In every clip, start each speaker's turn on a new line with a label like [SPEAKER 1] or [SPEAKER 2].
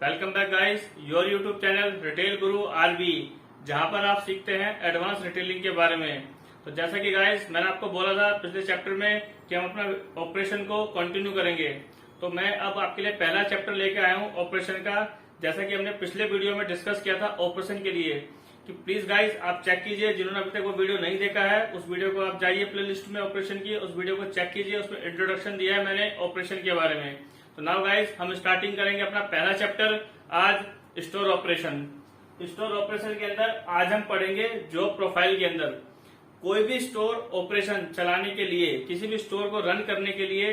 [SPEAKER 1] Welcome back guys, your YouTube channel retail Guru RB, जहां पर आप सीखते हैं एडवांस रिटेलिंग के बारे में। तो जैसा कि गाइस मैंने आपको बोला था पिछले चैप्टर में कि हम अपना ऑपरेशन को कंटिन्यू करेंगे, तो मैं अब आपके लिए पहला चैप्टर लेके आया हूं ऑपरेशन का। जैसा कि हमने पिछले वीडियो में डिस्कस किया था ऑपरेशन के लिए कि प्लीज गाइस आप चेक कीजिए, जिन्होंने अभी तक वो वीडियो नहीं देखा है उस वीडियो को आप जाइए प्ले लिस्ट में ऑपरेशन की, उस वीडियो को चेक कीजिए, उसमें इंट्रोडक्शन दिया है मैंने ऑपरेशन के बारे में। तो नाउ गाइस हम स्टार्टिंग करेंगे अपना पहला चैप्टर आज स्टोर ऑपरेशन। स्टोर ऑपरेशन के अंदर आज हम पढ़ेंगे जॉब प्रोफाइल के अंदर कोई भी स्टोर ऑपरेशन चलाने के लिए, किसी भी स्टोर को रन करने के लिए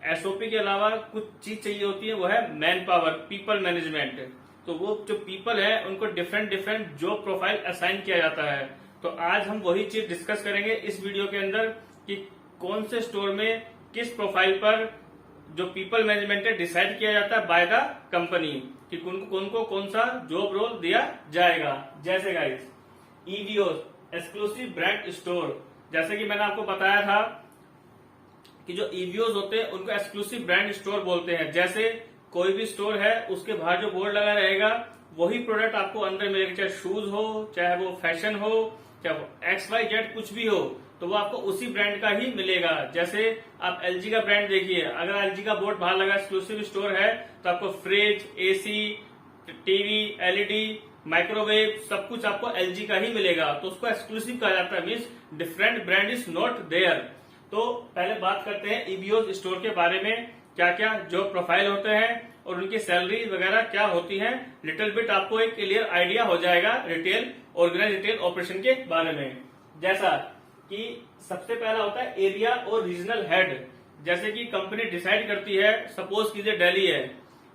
[SPEAKER 1] एसओपी के अलावा कुछ चीज चाहिए होती है, वो है मैन पावर, पीपल मैनेजमेंट। तो वो जो पीपल है उनको different different job profile assign किया जाता है। तो आज हम वही चीज डिस्कस करेंगे इस वीडियो के अंदर कि कौन से स्टोर में किस प्रोफाइल पर जो पीपल मैनेजमेंट है डिसाइड किया जाता है बाय द कंपनी कि कौन को कौन सा जॉब रोल दिया जाएगा। जैसे guys EVO exclusive brand store, जैसे कि मैंने आपको बताया था कि जो ईवीओज होते हैं उनको एक्सक्लूसिव ब्रांड स्टोर बोलते हैं। जैसे कोई भी स्टोर है उसके बाहर जो बोर्ड लगा रहेगा वही प्रोडक्ट आपको अंदर मिलेगा, चाहे शूज हो, चाहे वो फैशन हो, चाहे XYZ कुछ भी हो, तो वो आपको उसी ब्रांड का ही मिलेगा। जैसे आप LG का ब्रांड देखिए, अगर LG का बोर्ड बाहर लगा एक्सक्लूसिव स्टोर है तो आपको fridge, AC, TV, LED, microwave सब कुछ आपको LG का ही मिलेगा, तो उसको एक्सक्लूसिव कहा जाता है, means different brand is not there. तो पहले बात करते हैं ईवीओ स्टोर के बारे में, क्या क्या जॉब प्रोफाइल होते हैं और उनकी सैलरी वगैरह क्या होती है। लिटिल बिट आपको एक क्लियर आइडिया हो जाएगा रिटेल ऑर्गेनाइज रिटेल ऑपरेशन के बारे में। जैसा कि सबसे पहला होता है एरिया और रीजनल हेड। जैसे कि कंपनी डिसाइड करती है, सपोज कीजिए दिल्ली है,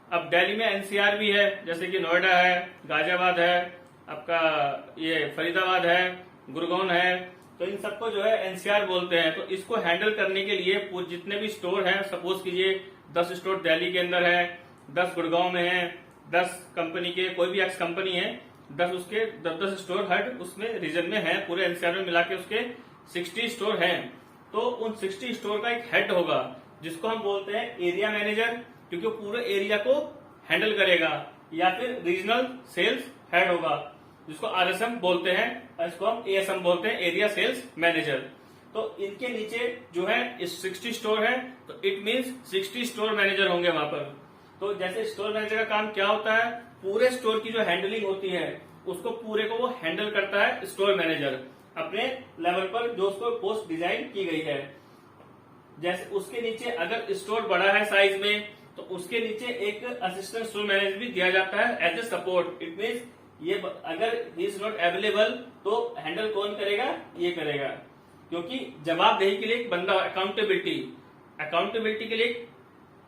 [SPEAKER 1] अब दिल्ली में NCR भी है, जैसे कि नोएडा है, गाजियाबाद है, आपका ये फरीदाबाद है, गुड़गांव है, तो इन सबको जो है NCR बोलते हैं। तो इसको हैंडल करने के लिए जितने भी स्टोर हैं, सपोज कीजिए 10 स्टोर दिल्ली के अंदर है, 10 गुड़गांव में है, 10 कंपनी के कोई भी एक्स कंपनी है, 10 उसके 10 स्टोर हेड उसमें रीजन में है, पूरे NCR में मिला के उसके 60 स्टोर हैं। तो उन 60 स्टोर का एक हेड होगा जिसको हम बोलते हैं एरिया मैनेजर, क्योंकि पूरे एरिया को हैंडल करेगा, या फिर रीजनल सेल्स हेड होगा जिसको RSM बोलते हैं, इसको हम ASM बोलते हैं, एरिया सेल्स मैनेजर। तो इनके नीचे जो है इस 60 स्टोर है, तो इट मीन्स 60 स्टोर मैनेजर होंगे वहां पर। तो जैसे स्टोर मैनेजर का काम क्या होता है, पूरे स्टोर की जो हैंडलिंग होती है उसको पूरे को वो हैंडल करता है स्टोर मैनेजर अपने लेवल पर, जो उसको पोस्ट डिजाइन की गई है। जैसे उसके नीचे अगर स्टोर बड़ा है साइज में तो उसके नीचे एक असिस्टेंट स्टोर मैनेजर भी दिया जाता है as a support. It means ये अगर इज नॉट अवेलेबल तो हैंडल कौन करेगा, ये करेगा, क्योंकि जवाबदेही के लिए एक बंदा, अकाउंटेबिलिटी के लिए एक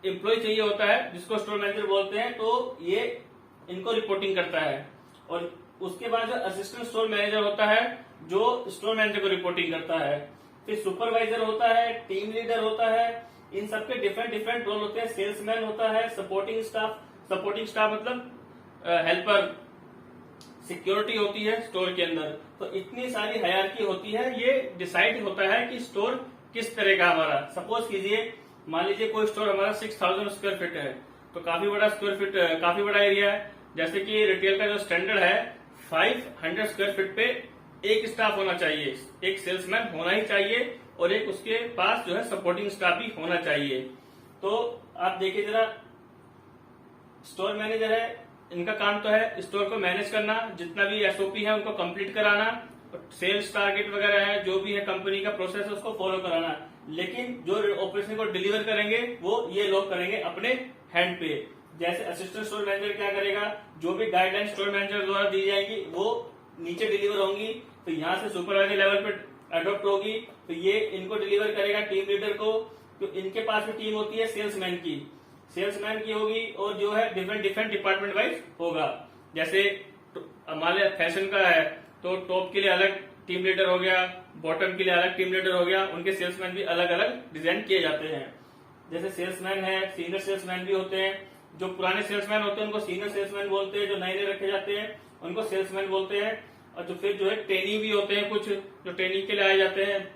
[SPEAKER 1] एम्प्लॉय चाहिए होता है जिसको स्टोर मैनेजर बोलते हैं। तो ये इनको रिपोर्टिंग करता है। और उसके बाद जो असिस्टेंट स्टोर मैनेजर होता है जो स्टोर मैनेजर को रिपोर्टिंग करता है, फिर सुपरवाइजर होता है, टीम लीडर होता है, इन सबके डिफरेंट डिफरेंट रोल होते हैं। सेल्समैन होता है, सपोर्टिंग स्टाफ मतलब हेल्पर, सिक्योरिटी होती है स्टोर के अंदर। तो इतनी सारी हायरार्की होती है, ये डिसाइड होता है कि स्टोर किस तरह का हमारा। सपोज कीजिए मान लीजिए कोई स्टोर हमारा 6000 स्क्वायर फीट है, तो काफी बड़ा एरिया है। जैसे कि रिटेल का जो स्टैंडर्ड है 500 स्क्वायर फीट पे एक स्टाफ होना चाहिए, एक सेल्समैन होना ही चाहिए, और एक उसके पास जो है सपोर्टिंग स्टाफ भी होना चाहिए। तो आप देखिए जरा, स्टोर मैनेजर है, इनका काम तो है स्टोर को मैनेज करना, जितना भी SOP है उनको कंप्लीट कराना, सेल्स टारगेट वगैरह है, जो भी है कंपनी का प्रोसेस है उसको फॉलो कराना। लेकिन जो ऑपरेशन को डिलीवर करेंगे वो ये लोग करेंगे अपने हैंड पे। जैसे असिस्टेंट स्टोर मैनेजर क्या करेगा, जो भी गाइडलाइन स्टोर मैनेजर द्वारा दी जाएगी वो नीचे डिलीवर होंगी, तो यहाँ से सुपरवाइजर लेवल पे अडोप्ट होगी, तो ये इनको डिलीवर करेगा टीम लीडर को। तो इनके पास भी टीम होती है सेल्समैन की होगी, और जो है डिफरेंट डिपार्टमेंट वाइज होगा। जैसे हमारे फैशन का है तो टॉप के लिए अलग टीम लीडर हो गया, बॉटम के लिए अलग टीम लीडर हो गया, उनके सेल्समैन भी अलग अलग डिजाइन किए जाते हैं। जैसे सेल्समैन है, सीनियर सेल्समैन भी होते हैं। जो पुराने सेल्समैन होते हैं उनको सीनियर सेल्समैन बोलते हैं, जो नए रखे जाते हैं उनको सेल्समैन बोलते हैं। और जो फिर जो है ट्रेनिंग भी होते हैं, कुछ जो ट्रेनिंग के लिए आए जाते हैं।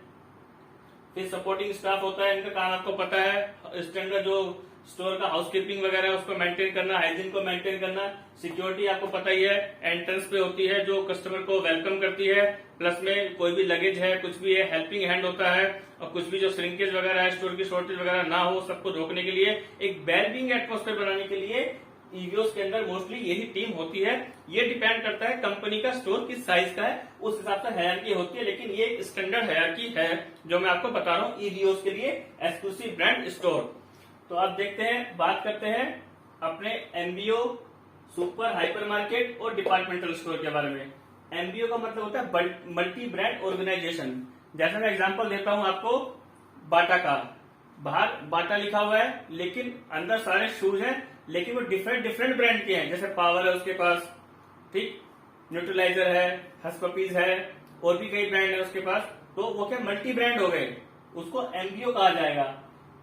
[SPEAKER 1] फिर सपोर्टिंग स्टाफ होता है, इनका काम आपको पता है, स्टैंडर्ड जो स्टोर का हाउसकीपिंग वगैरह उसको मेंटेन करना, हाइजीन को मेंटेन करना, सिक्योरिटी आपको पता ही है एंट्रेंस पे होती है जो कस्टमर को वेलकम करती है, प्लस में कोई भी लगेज है कुछ भी है हेल्पिंग हैंड होता है, और कुछ भी जो श्रिंकेज वगैरह है स्टोर की शॉर्टेज वगैरह ना हो सबको रोकने के लिए, एक वेलबींग एटमॉस्फेयर बनाने के लिए ईवीओस के अंदर मोस्टली यही टीम होती है। ये डिपेंड करता है कंपनी का स्टोर किस साइज का है उस हिसाब से हायरार्की होती है, लेकिन ये एक स्टैंडर्ड हायरार्की है जो मैं आपको बता रहा हूँ ईवीओस के लिए एक्सक्लूसिव ब्रांड स्टोर। तो आप देखते हैं, बात करते हैं अपने एमबीओ, सुपर हाइपर मार्केट और डिपार्टमेंटल स्टोर के बारे में। एमबीओ का मतलब होता है मल्टी ब्रांड ऑर्गेनाइजेशन। जैसे मैं एग्जांपल देता हूं आपको बाटा का, बाहर बाटा लिखा हुआ है लेकिन अंदर सारे शूज हैं, लेकिन वो डिफरेंट डिफरेंट ब्रांड के हैं। जैसे पावर है उसके पास, ठीक, न्यूट्रलाइजर है, हस्पपीज है, और भी कई ब्रांड है उसके पास। तो वो क्या मल्टी ब्रांड हो गए, उसको एमबीओ कहा जाएगा,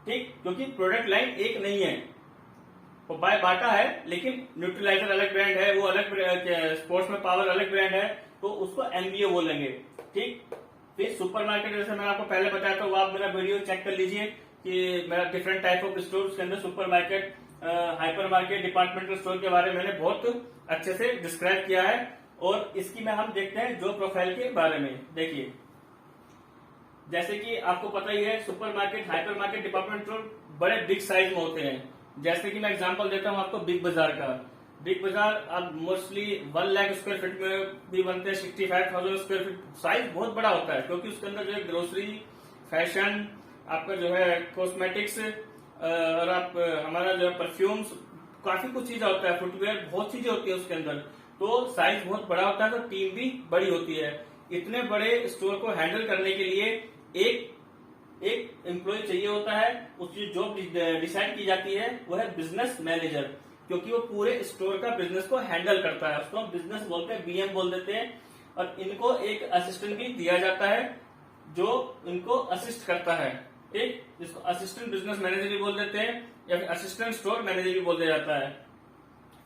[SPEAKER 1] ठीक, क्योंकि प्रोडक्ट लाइन एक नहीं है। वो बाय बाटा है लेकिन न्यूट्रलाइजर अलग ब्रांड है, वो अलग, स्पोर्ट्स में पावर अलग ब्रांड है, तो उसको एमबीओ बोलेंगे, ठीक। फिर सुपरमार्केट, जैसे मैंने आपको पहले बताया था, वो आप मेरा वीडियो चेक कर लीजिए कि मेरा डिफरेंट टाइप ऑफ स्टोर के अंदर supermarket, hyper market, departmental store के बारे में मैंने बहुत अच्छे से डिस्क्राइब किया है। और इसकी में हम देखते हैं जो प्रोफाइल के बारे में। देखिए, जैसे कि आपको पता ही है supermarket, hyper market, departmental store बड़े बिग साइज में होते हैं। जैसे कि मैं एग्जांपल देता हूं आपको बिग बाजार का। बिग बाजार अब मोस्टली 1 लाख स्क्वायर फीट में भी बनते हैं, 65,000 स्क्वायर फीट, साइज बहुत बड़ा होता है क्योंकि उसके अंदर जो है ग्रोसरी, फैशन, आपका जो है कॉस्मेटिक्स, और आप हमारा जो है परफ्यूम्स, काफी कुछ चीजें होता है, फुटवेयर, बहुत चीजें होती है उसके अंदर। तो साइज बहुत बड़ा होता है, तो टीम भी बड़ी होती है। इतने बड़े स्टोर को हैंडल करने के लिए एक एम्प्लॉय चाहिए होता है। उसकी जॉब डिसाइड की जाती है, वो है बिजनेस मैनेजर, क्योंकि वो पूरे स्टोर का बिजनेस को हैंडल करता है। उसको हम बिजनेस बोलते हैं, बीएम बोल देते हैं। और इनको एक असिस्टेंट भी दिया जाता है जो इनको असिस्ट करता है, ठीक, जिसको असिस्टेंट बिजनेस मैनेजर भी बोल देते हैं या फिर असिस्टेंट स्टोर मैनेजर भी बोल दिया जाता है।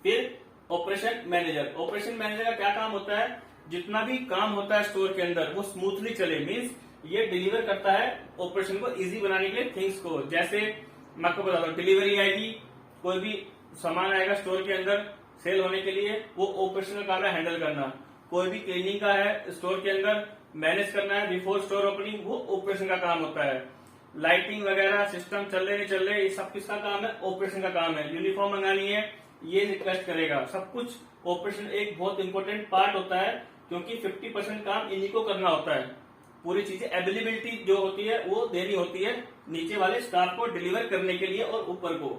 [SPEAKER 1] फिर ऑपरेशन मैनेजर, ऑपरेशन मैनेजर का क्या काम होता है, जितना भी काम होता है स्टोर के अंदर वो स्मूथली चले, मीन्स ये डिलीवर करता है ऑपरेशन को इजी बनाने के लिए थिंग्स को। जैसे मैं आपको बता दूं, डिलीवरी आएगी, कोई भी सामान आएगा स्टोर के अंदर सेल होने के लिए, वो ऑपरेशन का काम है हैंडल करना। कोई भी क्लीनिंग का है स्टोर के अंदर मैनेज करना है बिफोर स्टोर ओपनिंग, वो ऑपरेशन का काम होता है। लाइटिंग वगैरह सिस्टम चल रहे नहीं चल रहे, ये सब किसका काम है, ऑपरेशन का काम है। यूनिफॉर्म मंगानी है, ये रिक्वेस्ट करेगा, सब कुछ ऑपरेशन एक बहुत इंपॉर्टेंट पार्ट होता है, क्योंकि 50% काम इन्हीं को करना होता है। पूरी चीजें अवेलेबिलिटी जो होती है वो देनी होती है नीचे वाले स्टाफ को डिलीवर करने के लिए और ऊपर को।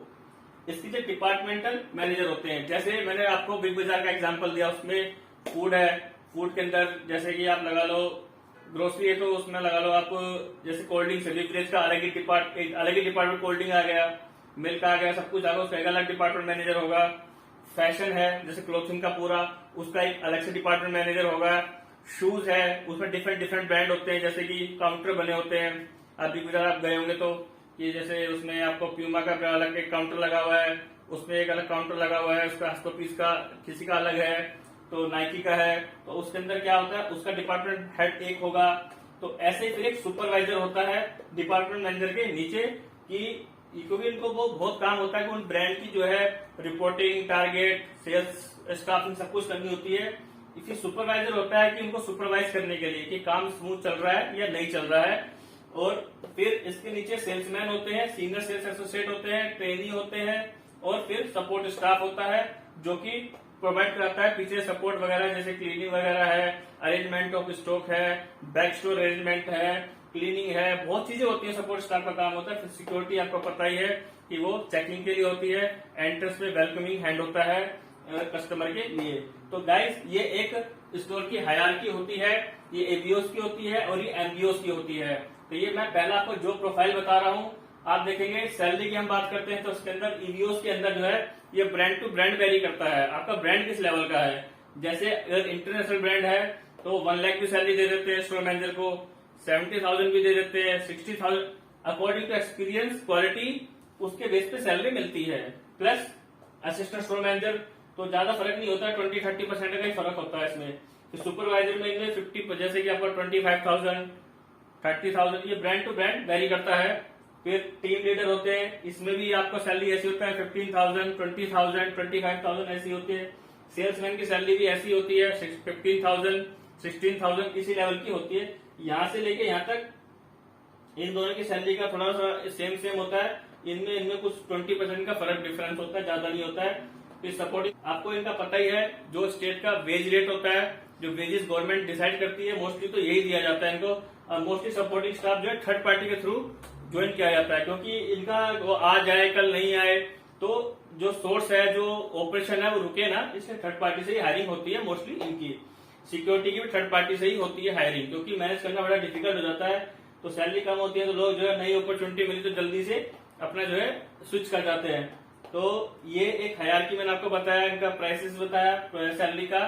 [SPEAKER 1] इसकी जो डिपार्टमेंटल मैनेजर होते हैं, जैसे मैंने आपको बिग बाजार का एग्जांपल दिया, उसमें फूड है, फूड के अंदर जैसे कि आप लगा लो ग्रोसरी है तो उसमें लगा लो आप, जैसे कोल्ड ड्रिंक्स है, बेवरेज का अलग ही डिपार्टमेंट कोल्ड ड्रिंक आ गया, मिल्क आ गया, सब कुछ आ गया, उसका एक अलग डिपार्टमेंट मैनेजर होगा। फैशन है जैसे क्लोथिंग का पूरा, उसका एक अलग से डिपार्टमेंट मैनेजर होगा। शूज है, उसमें डिफरेंट डिफरेंट ब्रांड होते हैं, जैसे कि काउंटर बने होते हैं। अभी गुजरात आप गए होंगे तो कि जैसे उसमें आपको प्यूमा का अलग एक काउंटर लगा हुआ है, उसमें एक अलग काउंटर लगा हुआ है, उसका हस्कोपीस का किसी का अलग है, तो नाइकी का है, तो उसके अंदर क्या होता है, उसका डिपार्टमेंट हेड एक होगा। तो ऐसे ही फिर एक सुपरवाइजर होता है डिपार्टमेंट मैनेजर के नीचे, कि क्योंकि इनको वो बहुत काम होता है कि उन ब्रांड की जो है रिपोर्टिंग, टारगेट, सेल्स, स्टाफिंग सब कुछ करनी होती है। इसकी सुपरवाइजर होता है कि उनको सुपरवाइज करने के लिए कि काम स्मूथ चल रहा है या नहीं चल रहा है। और फिर इसके नीचे सेल्समैन होते हैं, सीनियर सेल्स एसोसिएट होते हैं, ट्रेनी होते हैं, और फिर सपोर्ट स्टाफ होता है जो कि प्रोवाइड कराता है पीछे सपोर्ट वगैरह, जैसे क्लीनिंग वगैरह है, अरेंजमेंट ऑफ स्टॉक है, बैक स्टोर अरेंजमेंट है, क्लीनिंग है, बहुत चीजें होती है, सपोर्ट स्टाफ का काम होता है। फिर सिक्योरिटी आपको पता ही है कि वो चेकिंग के लिए होती है, एंट्रेंस में वेलकमिंग हैंड होता है कस्टमर के लिए। तो गाइस, ये एक स्टोर की हायरार्की होती है, ये एबीओस की होती है और ये एमबीओस की होती है। तो ये मैं पहला आपको जो प्रोफाइल बता रहा हूँ, आप देखेंगे सैलरी की हम बात करते हैं तो उसके अंदर ईवीओस के अंदर जो है ये ब्रांड टू ब्रांड वेरी करता है, आपका ब्रांड किस लेवल का है। जैसे अगर इंटरनेशनल ब्रांड है तो 1 लाख की सैलरी दे देते हैं स्टोर मैनेजर को, 70,000 भी दे देते हैं, 60,000, अकॉर्डिंग टू एक्सपीरियंस, क्वालिटी, उसके बेस पे सैलरी मिलती है। प्लस असिस्टेंट स्टोर मैनेजर तो ज्यादा फर्क नहीं होता है, 20-30% का ही फर्क होता है इसमें। तो सुपरवाइजर में इनमें 50, जैसे कि आपका 25,000, 30,000, ये ब्रांड टू ब्रांड वेरी करता है। फिर टीम लीडर होते हैं, इसमें भी आपको सैलरी ऐसी होता है 15,000, 20,000, 25,000 ऐसी होती है। सेल्समैन की सैलरी भी ऐसी होती है 15,000, 16,000 इसी लेवल की होती है। यहाँ से लेके यहाँ तक इन दोनों की सैलरी का थोड़ा सा सेम होता है। इनमें कुछ 20% का फर्क डिफरेंस होता है, ज्यादा नहीं होता है। फिर सपोर्टिंग, आपको इनका पता ही है जो स्टेट का वेज रेट होता है, जो वेजेस गवर्नमेंट डिसाइड करती है, मोस्टली तो यही दिया जाता है इनको। मोस्टली सपोर्टिंग स्टाफ जो है थर्ड पार्टी के थ्रू ज्वाइन किया जाता है, क्योंकि इनका वो आज आए कल नहीं आए तो जो सोर्स है, जो ऑपरेशन है वो रुके ना, इसलिए थर्ड पार्टी से ही हायरिंग होती है। मोस्टली इनकी सिक्योरिटी की भी थर्ड पार्टी से ही होती है हायरिंग, क्योंकि मैनेज करना बड़ा डिफिकल्ट हो जाता है। तो सैलरी कम होती है तो लोग जो है नई अपॉर्चुनिटी मिली तो जल्दी से अपना जो है स्विच कर जाते हैं। तो ये एक हायरार्की मैंने आपको बताया, इनका प्राइसेस बताया सैलरी का,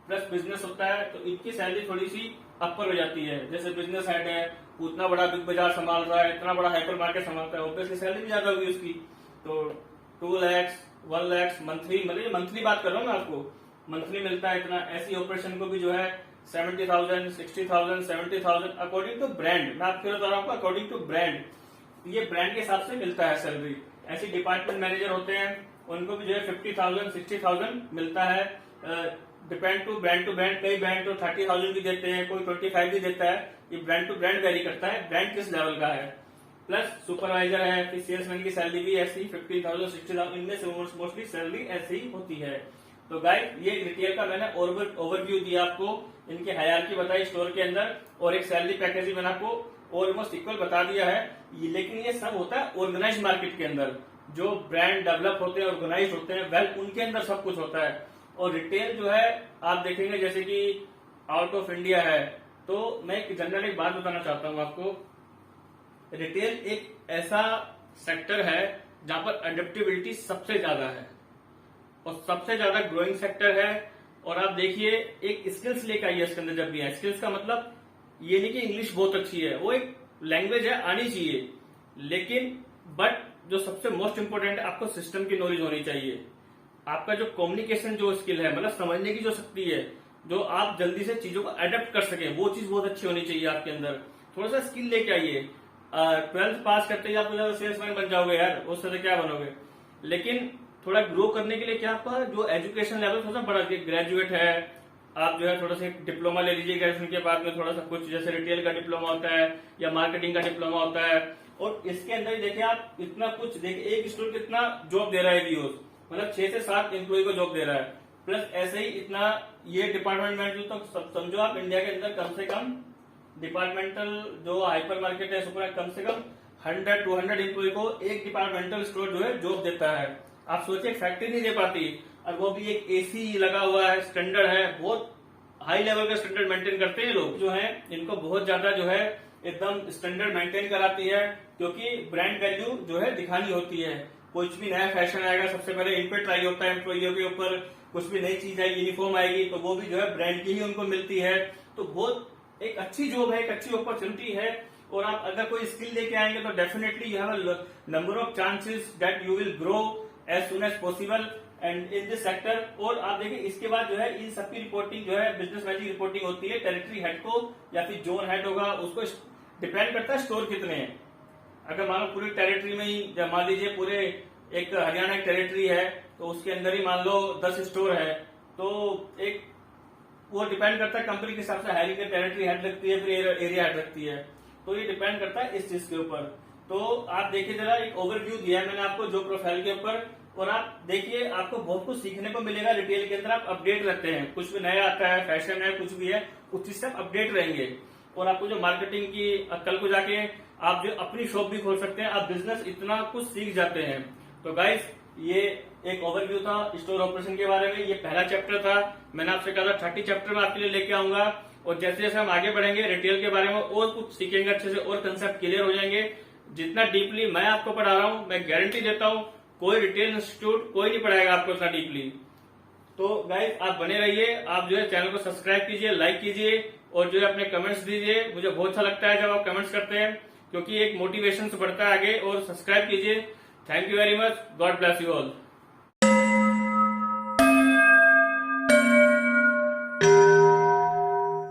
[SPEAKER 1] प्लस बिजनेस होता है तो इनकी सैलरी थोड़ी सी अपर हो जाती है। जैसे बिजनेस हेड है, उतना बड़ा बिग बाजार संभाल रहा है, इतना बड़ा हाइपर मार्केट संभालता है, ऑब्वियसली सैलरी भी ज्यादा होगी उसकी। तो 2 लाख 1 लाख मंथली, मतलब मंथली बात कर रहा हूँ मैं आपको, मंथली मिलता है इतना। ऐसी ऑपरेशन को भी जो है 70,000, 60,000, 70,000 अकॉर्डिंग टू ब्रांड। मैं आपको बता रहा हूँ अकॉर्डिंग टू ब्रांड, ये ब्रांड के हिसाब से मिलता है सैलरी। ऐसे डिपार्टमेंट मैनेजर होते हैं, उनको भी जो है 50,000, 60,000 मिलता है। Depend to brand. कई ब्रांड तो 30,000 भी देते हैं, कोई 25 भी देता है। ये ब्रांड टू ब्रांड वेरी करता है, ब्रांड किस लेवल का है। प्लस सुपरवाइजर है, फिर सेल्समैन की सैलरी भी ऐसी 50,000, 60,000, इनमें से मोस्टली सैलरी ऐसी ही होती है। तो गाइस ये रिटेल का मैंने ओवरव्यू दिया आपको, इनकी हायरार्की बताई स्टोर के अंदर, और एक सैलरी पैकेज भी मैंने आपको ऑलमोस्ट इक्वल बता दिया है। लेकिन ये सब होता है ऑर्गेनाइज मार्केट के अंदर, जो ब्रांड डेवलप होते हैं, ऑर्गेनाइज होते हैं, वेल उनके अंदर सब कुछ होता है। और रिटेल जो है आप देखेंगे जैसे कि आउट ऑफ इंडिया है, तो मैं एक जनरल एक बात बताना चाहता हूँ आपको। रिटेल एक ऐसा सेक्टर है जहां पर अडेप्टेबिलिटी सबसे ज्यादा है और सबसे ज्यादा ग्रोइंग सेक्टर है। और आप देखिए एक स्किल्स लेकर आइए इसके अंदर, जब भी है स्किल्स का मतलब ये नहीं कि इंग्लिश बहुत अच्छी है, वो एक लैंग्वेज है, आनी चाहिए। लेकिन बट जो सबसे मोस्ट इंपोर्टेंट है, आपको सिस्टम की नॉलेज होनी चाहिए। आपका जो कम्युनिकेशन जो स्किल है, मतलब समझने की जो शक्ति है, जो आप जल्दी से चीजों को अडेप्ट कर सके, वो चीज बहुत अच्छी होनी चाहिए आपके अंदर। थोड़ा सा स्किल लेके आइए। 12th पास करते ही आप सेल्समैन बन जाओगे यार, उससे तो क्या बनोगे। लेकिन थोड़ा ग्रो करने के लिए क्या आपका जो एजुकेशन लेवल थोड़ा सा बढ़ा, ग्रेजुएट है आप जो है थोड़ा सा डिप्लोमा ले लीजिए, ग्रेजुएशन के बाद में थोड़ा सा कुछ जैसे रिटेल का डिप्लोमा होता है या मार्केटिंग का डिप्लोमा होता है। और इसके अंदर देखिए आप इतना कुछ देखिए, एक स्टोर कितना जॉब दे रहा है व्यूज, मतलब 6 से 7 एम्प्लॉय को जॉब दे रहा है। प्लस ऐसे ही इतना ये डिपार्टमेंट मैनेजर, तो समझो आप इंडिया के अंदर कम से कम डिपार्टमेंटल जो हाइपर मार्केट है, सुपर कम से कम 100-200 एम्प्लॉय को एक डिपार्टमेंटल स्टोर जो है जॉब देता है। आप सोचिए फैक्ट्री नहीं दे पाती, और वो भी एक एसी लगा हुआ है, स्टैंडर्ड है, बहुत हाई लेवल का स्टैंडर्ड मेंटेन करते हैं लोग जो है। इनको बहुत ज्यादा जो है एकदम स्टैंडर्ड मेंटेन कराती है, क्योंकि ब्रांड वैल्यू जो है दिखानी होती है। कुछ भी नया फैशन आएगा सबसे पहले इन पे ट्राई होता है एम्प्लॉइयों के ऊपर। कुछ भी नई चीज आएगी, यूनिफॉर्म आएगी, तो वो भी जो है ब्रांड की ही उनको मिलती है। तो बहुत एक अच्छी जॉब है, एक अच्छी अपॉर्चुनिटी है। और आप अगर कोई स्किल लेके आएंगे तो definitely you have a number of chances that you will grow as soon as possible and in this sector. और आप देखिए इसके बाद जो है इन सबकी रिपोर्टिंग जो है बिजनेस मैनेजर रिपोर्टिंग होती है टेरिटरी हेड को, या फिर जोन हेड होगा, उसको डिपेंड करता है स्टोर कितने हैं। अगर मान लो पूरी टेरिटरी में ही, मान लीजिए पूरे एक हरियाणा की टेरिटरी है, तो उसके अंदर ही मान लो 10 स्टोर है, तो एक वो डिपेंड करता है कंपनी के हिसाब से हायरिंग टेरिटरी हेड लगती है, फिर एरिया हेड लगती है। तो ये डिपेंड करता है इस चीज के ऊपर। तो आप देखिए जरा एक ओवरव्यू दिया है मैंने आपको जो प्रोफाइल के ऊपर, और आप देखिए आपको बहुत कुछ सीखने को मिलेगा। रिटेल के अंदर आप अपडेट रहते हैं, कुछ भी नया आता है, फैशन है, कुछ भी है, उस चीज से आप अपडेट रहेंगे। और आपको जो मार्केटिंग की, कल को जाके आप जो अपनी शॉप भी खोल सकते हैं, आप बिजनेस इतना कुछ सीख जाते हैं। तो गाइस ये एक ओवरव्यू था स्टोर ऑपरेशन के बारे में, ये पहला चैप्टर था। मैंने आपसे कहा था 30 चैप्टर में आपके लिए लेके आऊंगा, और जैसे जैसे हम आगे बढ़ेंगे रिटेल के बारे में और कुछ सीखेंगे अच्छे से, और कंसेप्ट क्लियर हो जाएंगे। जितना डीपली मैं आपको पढ़ा रहा हूं, मैं गारंटी देता हूं कोई रिटेल इंस्टीट्यूट कोई नहीं पढ़ाएगा आपको इतना डीपली। तो गाइस आप बने रहिए, आप जो है चैनल को सब्सक्राइब कीजिए, लाइक कीजिए, और जो है अपने कमेंट्स दीजिए। मुझे बहुत अच्छा लगता है जब आप कमेंट्स करते हैं, क्योंकि एक मोटिवेशन से बढ़ता है आगे। और सब्सक्राइब कीजिए। Thank you very much, God bless you all.